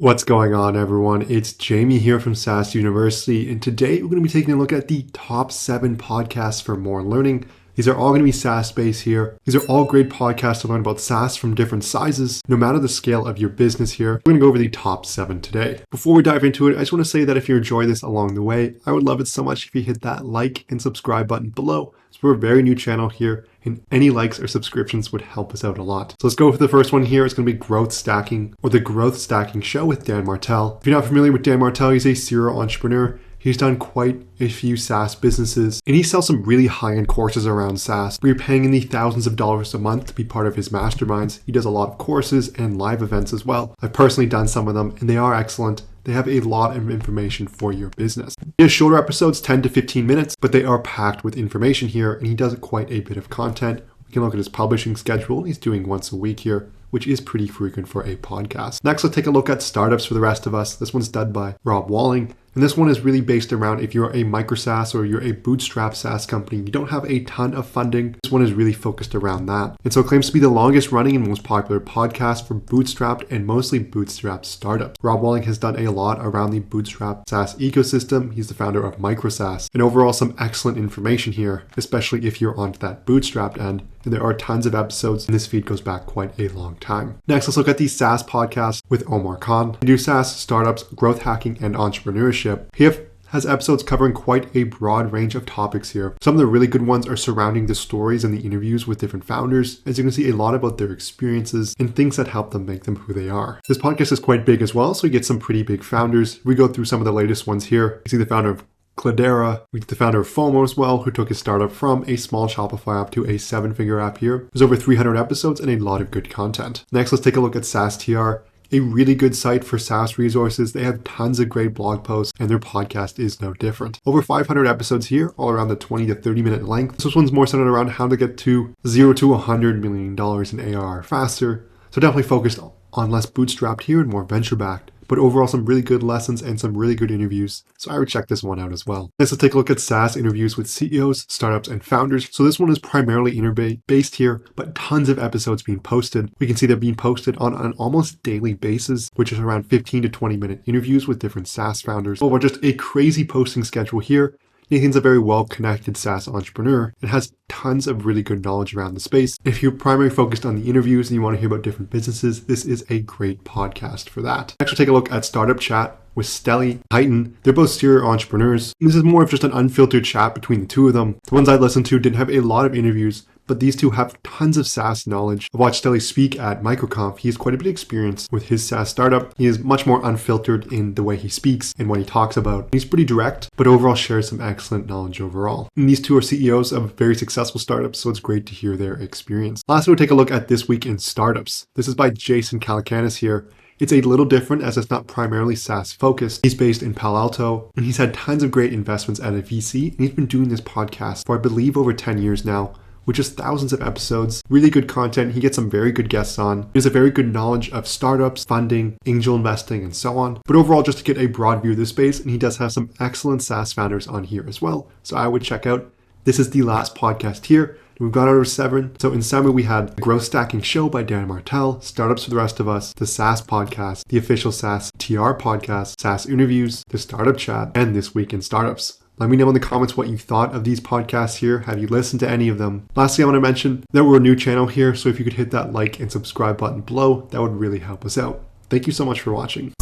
What's going on, everyone? It's Jamie here from SaaS University, and today we're going to be taking a look at the top 7 podcasts for more learning. These are all going to be SaaS-based here. These are all great podcasts to learn about SaaS from different sizes, no matter the scale of your business here. We're going to go over the top 7 today. Before we dive into it, I just want to say that if you enjoy this along the way, I would love it so much if you hit that like and subscribe button below. So we're a very new channel here, and any likes or subscriptions would help us out a lot. So let's go for the first one here. It's going to be Growth Stacking, or the Growth Stacking Show with Dan Martell. If you're not familiar with Dan Martell, he's a serial entrepreneur. He's done quite a few SaaS businesses, and he sells some really high-end courses around SaaS, where you're paying in the thousands of dollars a month to be part of his masterminds. He does a lot of courses and live events as well. I've personally done some of them, and they are excellent. They have a lot of information for your business. He has shorter episodes, 10 to 15 minutes, but they are packed with information here, and he does quite a bit of content. We can look at his publishing schedule. He's doing once a week here, which is pretty frequent for a podcast. Next, let's take a look at Startups for the Rest of Us. This one's done by Rob Walling. And this one is really based around if you're a micro SaaS or you're a bootstrap SaaS company, you don't have a ton of funding. This one is really focused around that. And so it claims to be the longest running and most popular podcast for bootstrapped and mostly bootstrap startups. Rob Walling has done a lot around the bootstrap SaaS ecosystem. He's the founder of Micro SaaS. And overall, some excellent information here, especially if you're onto that bootstrapped end. And there are tons of episodes, and this feed goes back quite a long time. Next, let's look at the SaaS Podcast with Omar Khan. They do SaaS, startups, growth hacking, and entrepreneurship. He has episodes covering quite a broad range of topics here. Some of the really good ones are surrounding the stories and the interviews with different founders, as you can see a lot about their experiences and things that help them make them who they are. This podcast is quite big as well, so we get some pretty big founders. We go through some of the latest ones here. You see the founder of Cladera, we get the founder of FOMO as well, who took his startup from a small Shopify app to a 7-figure app here. There's over 300 episodes and a lot of good content. Next, let's take a look at SaaS TR. A really good site for SaaS resources. They have tons of great blog posts, and their podcast is no different. Over 500 episodes here, all around the 20 to 30 minute length. This one's more centered around how to get to $0 to $100 million in ARR faster. So definitely focused on less bootstrapped here and more venture-backed. But overall, some really good lessons and some really good interviews. So I would check this one out as well. Next, let's take a look at SaaS interviews with CEOs, startups, and founders. So this one is primarily interview-based here, but tons of episodes being posted. We can see they're being posted on an almost daily basis, which is around 15 to 20 minute interviews with different SaaS founders. Over just a crazy posting schedule here. Nathan's a very well-connected SaaS entrepreneur and has tons of really good knowledge around the space. If you're primarily focused on the interviews and you want to hear about different businesses, this is a great podcast for that. Next, we'll take a look at Startup Chat with Stelly, Titan. They're both serial entrepreneurs. This is more of just an unfiltered chat between the two of them. The ones I listened to didn't have a lot of interviews, but these two have tons of SaaS knowledge. I've watched Stelly speak at MicroConf. He has quite a bit of experience with his SaaS startup. He is much more unfiltered in the way he speaks and what he talks about. He's pretty direct, but overall shares some excellent knowledge overall. And these two are CEOs of very successful startups, so it's great to hear their experience. Lastly, we'll take a look at This Week in Startups. This is by Jason Calacanis here. It's a little different as it's not primarily SaaS focused. He's based in Palo Alto, and he's had tons of great investments at a VC, and he's been doing this podcast for I believe over 10 years now, which is thousands of episodes, really good content. He gets some very good guests on. He has a very good knowledge of startups, funding, angel investing, and so on. But overall, just to get a broad view of this space, and he does have some excellent SaaS founders on here as well. So I would check out. This is the last podcast here. We've gone over 7. So in summary, we had the Growth Stacking Show by Dan Martell, Startups for the Rest of Us, the SaaS Podcast, the official SaaS TR podcast, SaaS Interviews, the Startup Chat, and This Week in Startups. Let me know in the comments what you thought of these podcasts here. Have you listened to any of them? Lastly, I want to mention that we're a new channel here, so if you could hit that like and subscribe button below, that would really help us out. Thank you so much for watching.